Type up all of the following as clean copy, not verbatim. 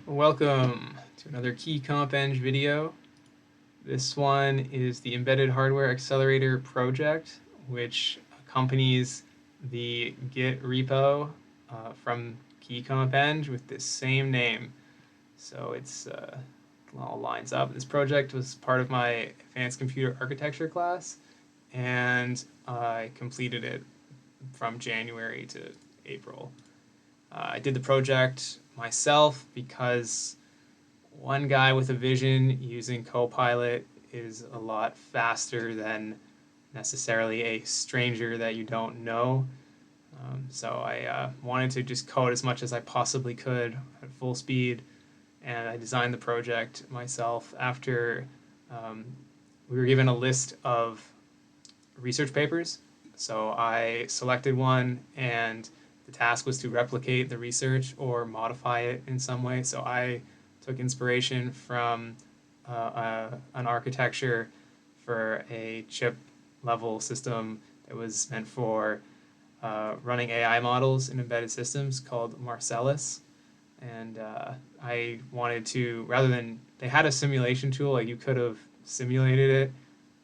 Welcome to another Key Comp Eng video. This one is the Embedded Hardware Accelerator project, which accompanies the Git repo from Key Comp Eng with the same name. So it all lines up. This project was part of my advanced computer architecture class, and I completed it from January to April. I did the project myself because one guy with a vision using Copilot is a lot faster than necessarily a stranger that you don't know. So I wanted to just code as much as I possibly could at full speed, and I designed the project myself after we were given a list of research papers. So I selected one, and the task was to replicate the research or modify it in some way. So I took inspiration from an architecture for a chip level system that was meant for running AI models in embedded systems called Marcellus. And I wanted to, rather than, they had a simulation tool, like you could have simulated it.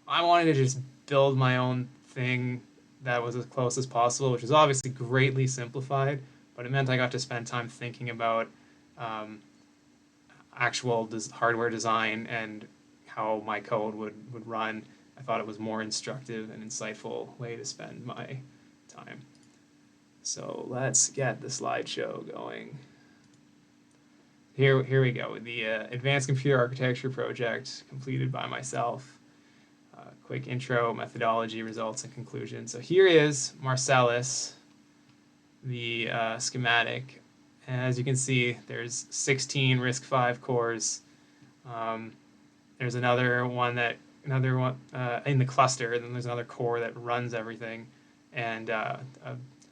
I wanted to just build my own thing that was as close as possible, which is obviously greatly simplified, but it meant I got to spend time thinking about um, actual hardware design and how my code would run. I thought it was more instructive and insightful way to spend my time. So let's get the slideshow going. Here we go. The Advanced Computer Architecture project completed by myself. Quick intro, methodology, results, and conclusion. So here is Marcellus, the schematic. And as you can see, there's 16 RISC-V cores. There's another one in the cluster, and then there's another core that runs everything. And a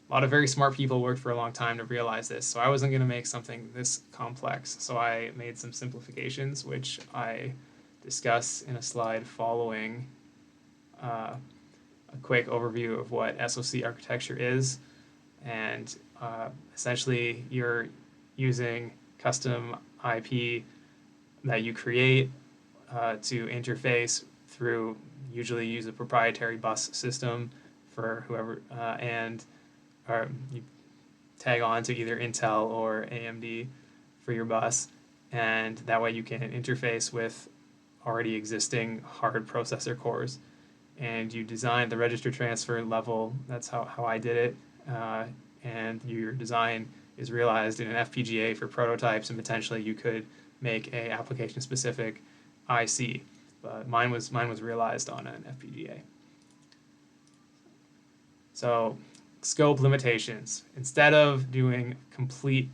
lot of very smart people worked for a long time to realize this. So I wasn't going to make something this complex. So I made some simplifications, which I discuss in a slide following a quick overview of what SoC architecture is. And essentially, you're using custom IP that you create to interface through, usually use a proprietary bus system for whoever, and or you tag on to either Intel or AMD for your bus, and that way you can interface with already existing hard processor cores. And you design the register transfer level. That's how I did it. And your design is realized in an FPGA for prototypes, and potentially you could make a application specific IC. But mine was realized on an FPGA. So scope limitations. Instead of doing complete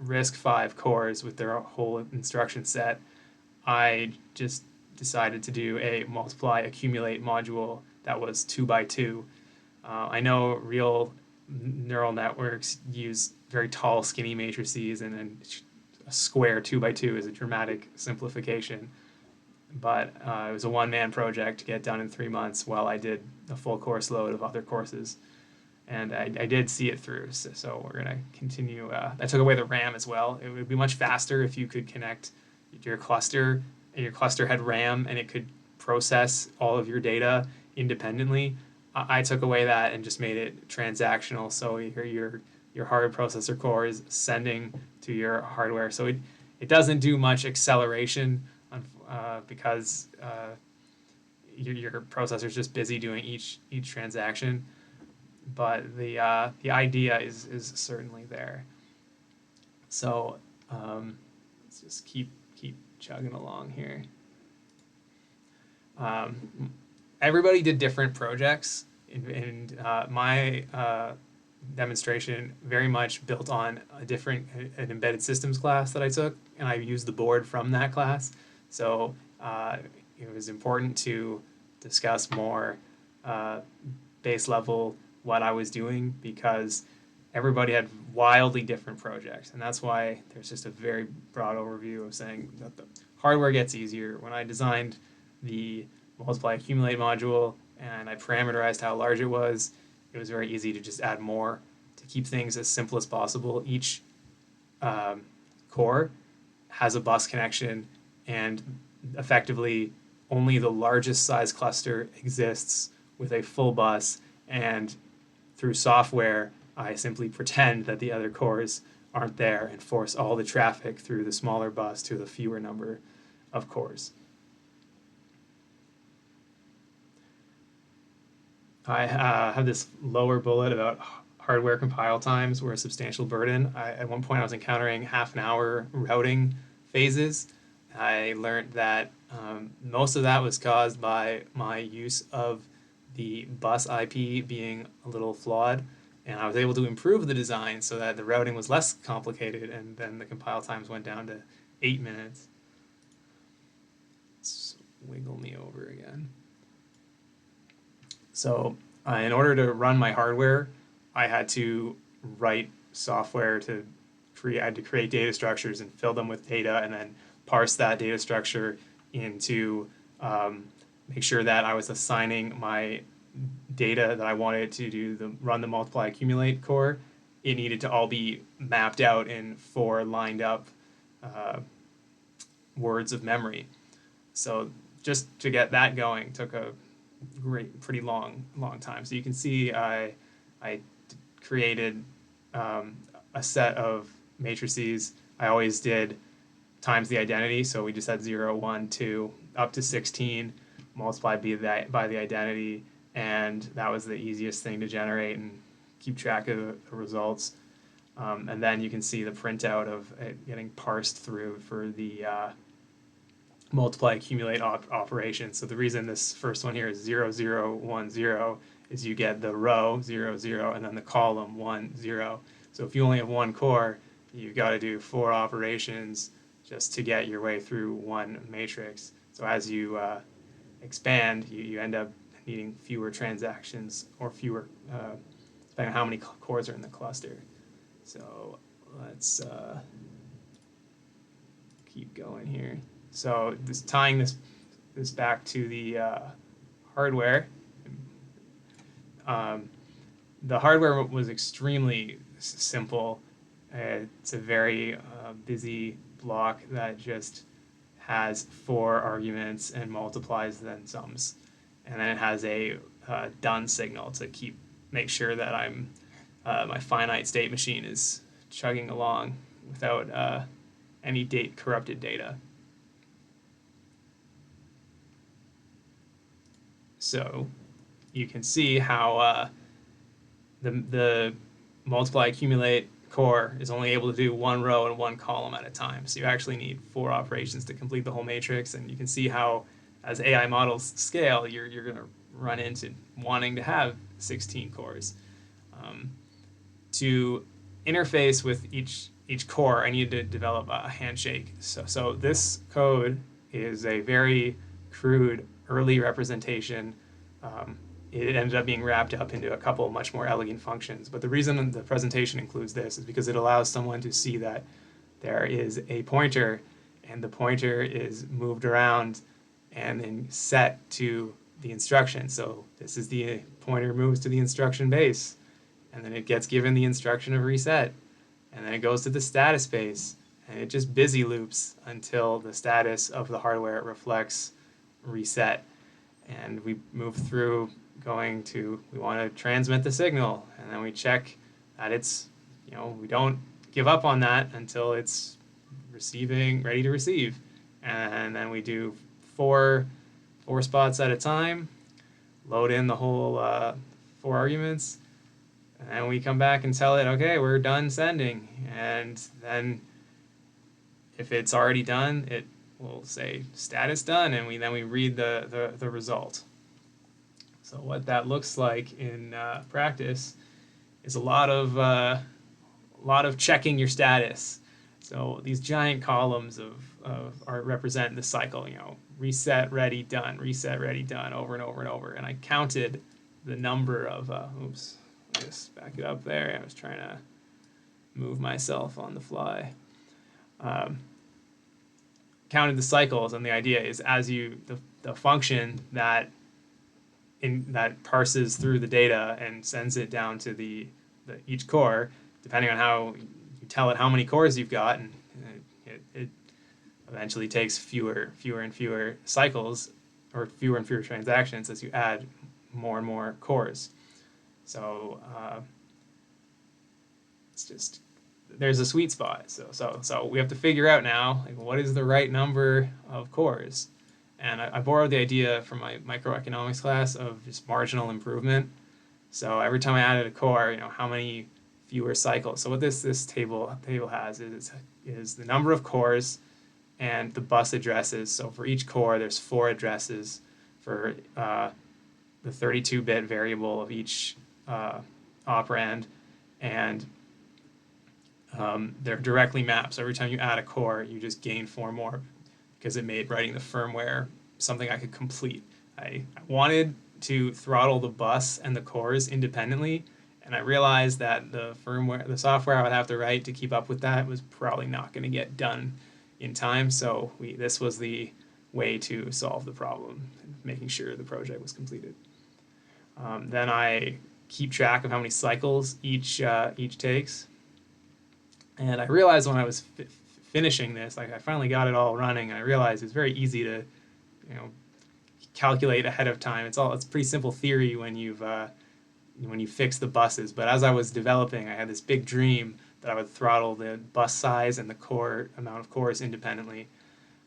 RISC-V cores with their whole instruction set, I just decided to do a multiply accumulate module that was 2 by 2. I know real neural networks use very tall, skinny matrices, and then a square 2 by 2 is a dramatic simplification. But it was a one-man project to get done in 3 months while I did a full course load of other courses. And I did see it through, so we're going to continue. I took away the RAM as well. It would be much faster if you could connect your cluster, and your cluster had RAM, and it could process all of your data independently. I took away that and just made it transactional, so your hard processor core is sending to your hardware. So it doesn't do much acceleration because your processor is just busy doing each transaction. But the idea is certainly there. So let's just keep chugging along here. Everybody did different projects, and my demonstration very much built on an embedded systems class that I took, and I used the board from that class. So it was important to discuss more base level what I was doing, because everybody had wildly different projects, and that's why there's just a very broad overview of saying that the hardware gets easier. When I designed the multiply accumulate module and I parameterized how large it was very easy to just add more to keep things as simple as possible. Each core has a bus connection, and effectively only the largest size cluster exists with a full bus, and through software, I simply pretend that the other cores aren't there and force all the traffic through the smaller bus to the fewer number of cores. I have this lower bullet about hardware compile times were a substantial burden. At one point, I was encountering half-an-hour routing phases. I learned that most of that was caused by my use of the bus IP being a little flawed, and I was able to improve the design so that the routing was less complicated, and then the compile times went down to 8 minutes. Let's wiggle me over again. So in order to run my hardware, I had to write software to create. I had to create data structures and fill them with data, and then parse that data structure into make sure that I was assigning my data that I wanted to do the run the multiply accumulate core. It needed to all be mapped out in 4 lined up words of memory. So just to get that going took a pretty long time. So you can see I created a set of matrices. I always did times the identity, so we just had 0, 1, 2, up to 16, multiplied by the identity, and that was the easiest thing to generate and keep track of the results. And then you can see the printout of it getting parsed through for the multiply accumulate operation. So the reason this first one here is 0, 0, 1, 0 is you get the row 0, 0 and then the column 1, 0. So if you only have one core, you've got to do 4 operations just to get your way through one matrix. So as you expand, you end up needing fewer transactions or fewer, depending on how many cores are in the cluster. So let's keep going here. So tying this back to the hardware. The hardware was extremely simple. It's a very busy block that just has 4 arguments and multiplies then sums, and then it has a done signal to make sure that my finite state machine is chugging along without any corrupted data. So you can see how the multiply accumulate core is only able to do 1 row and 1 column at a time. So you actually need 4 operations to complete the whole matrix. And you can see how, as AI models scale, you're going to run into wanting to have 16 cores. To interface with each core, I need to develop a handshake. So this code is a very crude early representation. It ended up being wrapped up into a couple of much more elegant functions. But the reason the presentation includes this is because it allows someone to see that there is a pointer, and the pointer is moved around and then set to the instruction. So this is the pointer moves to the instruction base, and then it gets given the instruction of reset, and then it goes to the status base, and it just busy loops until the status of the hardware reflects reset. And we move through we want to transmit the signal, and then we check that it's, we don't give up on that until it's ready to receive. And then we do four spots at a time, load in the whole 4 arguments, and then we come back and tell it, okay, we're done sending. And then if it's already done, it will say status done, and then we read the result. So what that looks like in practice is a lot of checking your status. So these giant columns represent the cycle. Reset, ready, done, reset, ready, done, over and over and over. And I counted the number of. Oops, let me just back it up there. I was trying to move myself on the fly. Counted the cycles, and the idea is as the function that parses through the data and sends it down to each core, depending on how you tell it how many cores you've got, and it eventually takes fewer and fewer cycles or fewer and fewer transactions as you add more and more cores. So it's just there's a sweet spot. So we have to figure out now, like, what is the right number of cores. And I borrowed the idea from my microeconomics class of just marginal improvement. So every time I added a core, how many fewer cycles. So what this table has is the number of cores and the bus addresses. So for each core, there's 4 addresses for the 32-bit variable of each operand, and they're directly mapped. So every time you add a core, you just gain 4 more, because it made writing the firmware something I could complete. I wanted to throttle the bus and the cores independently, and I realized that the software I would have to write to keep up with that was probably not going to get done in time. So this was the way to solve the problem, making sure the project was completed. Then I keep track of how many cycles each takes. And I realized when I was finishing this, like, I finally got it all running, and I realized it's very easy to, calculate ahead of time. It's pretty simple theory when you fix the buses. But as I was developing, I had this big dream that I would throttle the bus size and the core amount of cores independently.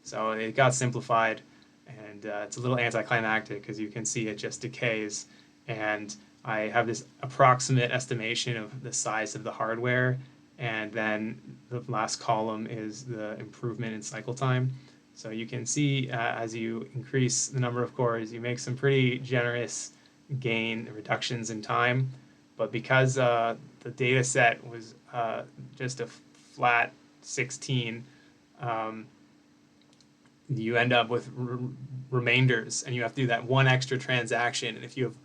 So it got simplified, and it's a little anticlimactic because you can see it just decays. And I have this approximate estimation of the size of the hardware, and then the last column is the improvement in cycle time. So you can see as you increase the number of cores, you make some pretty generous reductions in time. But because the data set was just a flat 16, you end up with remainders, and you have to do that one extra transaction. And if you have,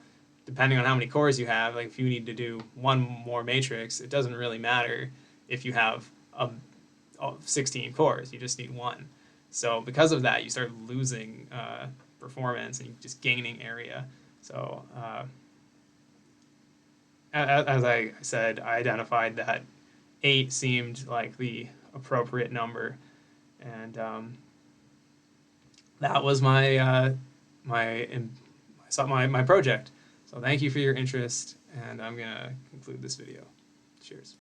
depending on how many cores you have, like if you need to do one more matrix, it doesn't really matter if you have 16 cores, you just need one. So because of that, you start losing performance, and you're just gaining area. So as I said, I identified that 8 seemed like the appropriate number, and that was my project. So thank you for your interest, and I'm gonna conclude this video. Cheers.